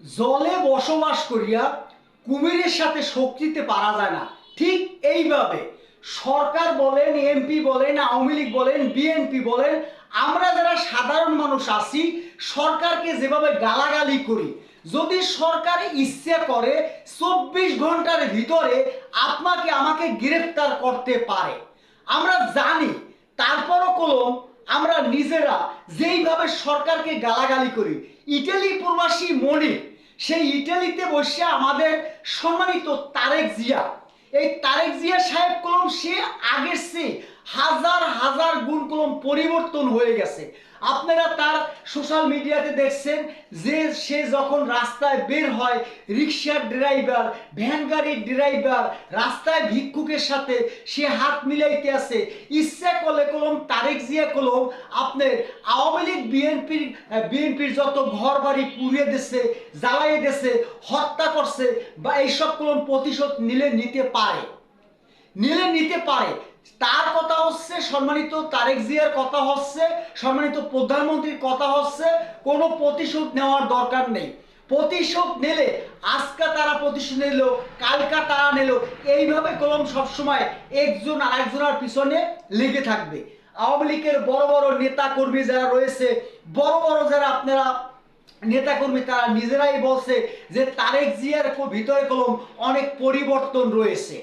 জলে বসবাস করিয়া কুমিরের সাথে শক্তিতে পারা যায় না, ঠিক এইভাবে সরকার বলেন, এমপি বলেন, আওয়ামী লীগ বলেন, বিএনপি বলেন, আমরা যারা সাধারণ মানুষ আছি সরকারকে যেভাবে গালাগালি করি, যদি সরকার ইচ্ছে করে 24 ঘন্টার ভিতরে আপনাকে আমাকে গ্রেফতার করতে পারে। আমরা জানি, তারপরও কলম আমরা নিজেরা যেইভাবে সরকারকে গালাগালি করি। ইটালি প্রবাসী মনির, সেই ইটালিতে বসে আমাদের সম্মানিত তারেক জিয়া, এই তারেক জিয়া সাহেব কলম সে আগের চেয়ে হাজার হাজার গুণ কলম পরিবর্তন হয়ে গেছে। আপনারা তার সোশ্যাল মিডিয়াতে দেখছেন যে সে যখন রাস্তায় বের হয়, রিক্সার ড্রাইভার, ভ্যান গাড়ির ড্রাইভার, রাস্তায় ভিক্ষুকের সাথে সে হাত মিলাইতে আছে। ইচ্ছা করলে কলম তারেক জিয়া কলম আপনার আওয়ামী লীগ বিএনপির যত ঘর বাড়ি পুড়িয়ে দিচ্ছে, জ্বালাইয়ে দিচ্ছে, হত্যা করছে বা এইসব কলম প্রতিশোধ নিতে পারে। তার কথা হচ্ছে, সম্মানিত তারেক জিয়ার কথা হচ্ছে, সম্মানিত প্রধানমন্ত্রীর কথা হচ্ছে, কোনো প্রতিশোধ নেওয়ার দরকার নেই। প্রতিশোধ নিলে আজকে তারা প্রতিশোধ নিল, কালকা তারা নিল, এইভাবে কলম সবসময় একজন আরেকজনের পিছনে লেগে থাকবে। আওয়ামী লীগের বড় বড় নেতা কর্মী যারা রয়েছে, বড় বড় যারা আপনারা নেতাকর্মী, তারা নিজেরাই বলছে যে তারেক জিয়ার ভিতরে কলম অনেক পরিবর্তন রয়েছে।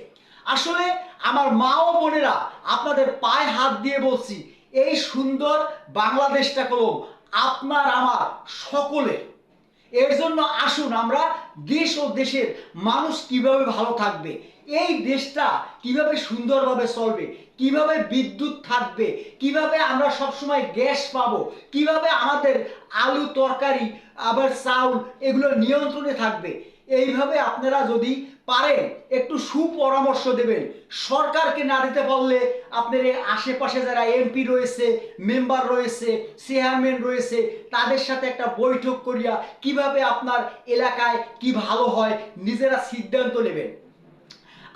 আসলে আমার মা ও বোনেরা, আপনাদের পায়ে হাত দিয়ে বলছি, এই সুন্দর বাংলাদেশটা কলম আপনার আমার সকলের। এর জন্য আসুন আমরা দেশ ও দেশের মানুষ কিভাবে ভালো থাকবে, এই দেশটা কিভাবে সুন্দরভাবে চলবে, কিভাবে বিদ্যুৎ থাকবে, কিভাবে আমরা সবসময় গ্যাস পাবো, কিভাবে আমাদের আলু তরকারি আবার চাউল এগুলো নিয়ন্ত্রণে থাকবে, এইভাবে আপনারা যদি পারেন একটু সুপরামর্শ দেবেন। সরকারকে না দিতে পারলে আপনার আশেপাশে যারা এমপি রয়েছে, মেম্বার রয়েছে, চেয়ারম্যান রয়েছে, তাদের সাথে একটা বৈঠক করিয়া কিভাবে আপনার এলাকায় কি ভালো হয় নিজেরা সিদ্ধান্ত নেবেন।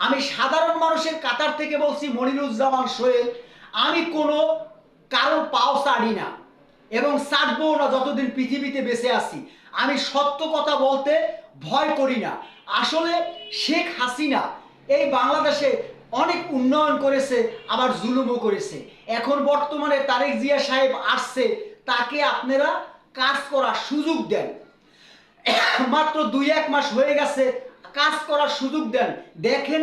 আমি সাধারণ মানুষের কাতার থেকে বলছি, মনিরুজ্জামান সোহেল, আমি কোনো কারোর পাও চাড়ি না এবং চাটবো না যতদিন পৃথিবীতে বেঁচে আছি। আমি সত্য কথা বলতে ভয় করি না। আসলে শেখ হাসিনা এই বাংলাদেশে অনেক উন্নয়ন করেছে, আবার জুলুমও করেছে। এখন বর্তমানে তারেক জিয়া সাহেব আসছে, তাকে আপনারা কাজ করার সুযোগ দেন। মাত্র 2-1 মাস হয়ে গেছে, কাজ করার সুযোগ দেন। দেখেন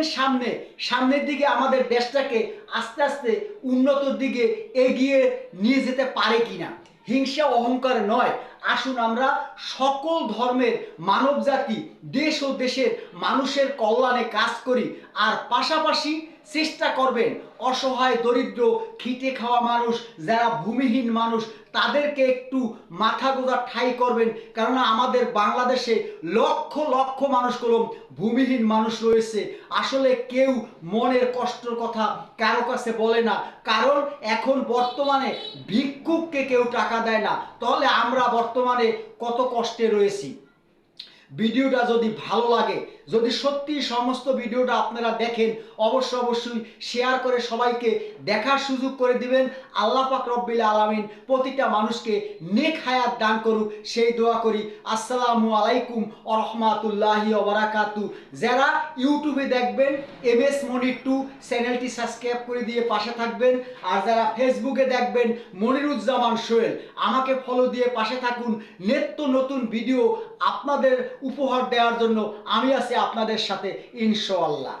সামনের দিকে আমাদের দেশটাকে আস্তে আস্তে উন্নতির দিকে এগিয়ে নিয়ে যেতে পারে কিনা। হিংসা অহংকার নয়, আসুন আমরা সকল ধর্মের মানব জাতি দেশ ও দেশের মানুষের কল্যাণে কাজ করি। আর পাশাপাশি চেষ্টা করবেন অসহায় দরিদ্র খেটে খাওয়া মানুষ, যারা ভূমিহীন মানুষ, তাদেরকে একটু মাথা গোঁজা ঠাঁই করবেন। কারণ আমাদের বাংলাদেশে লক্ষ লক্ষ মানুষ কলম ভূমিহীন মানুষ রয়েছে। আসলে কেউ মনের কষ্টের কথা কারো কাছে বলে না, কারণ এখন বর্তমানে ভিক্ষুককে কেউ টাকা দেয় না। তাহলে আমরা বর্তমানে কত কষ্টে রয়েছি। ভিডিওটা যদি ভালো লাগে, যদি সত্যি সমস্ত ভিডিওটা আপনারা দেখেন, অবশ্যই শেয়ার করে সবাইকে দেখার সুযোগ করে দিবেন। আল্লাহ পাক রব্বিল আলামিন প্রতিটা মানুষকে নেক হায়াত দান করুক, সেই দোয়া করি। আসসালামু আলাইকুম ওয়া রাহমাতুল্লাহি ওয়া বারাকাতু। যারা ইউটিউবে দেখবেন, এমএস মনির 2 চ্যানেলটি সাবস্ক্রাইব করে দিয়ে পাশে থাকবেন। আর যারা ফেসবুকে দেখবেন, মনিরুজ্জামান সোহেল, আমাকে ফলো দিয়ে পাশে থাকুন। নিত্য নতুন ভিডিও আপনাদের উপহার দেওয়ার জন্য আমি আছি আপনাদের সাথে, ইনশাআল্লাহ।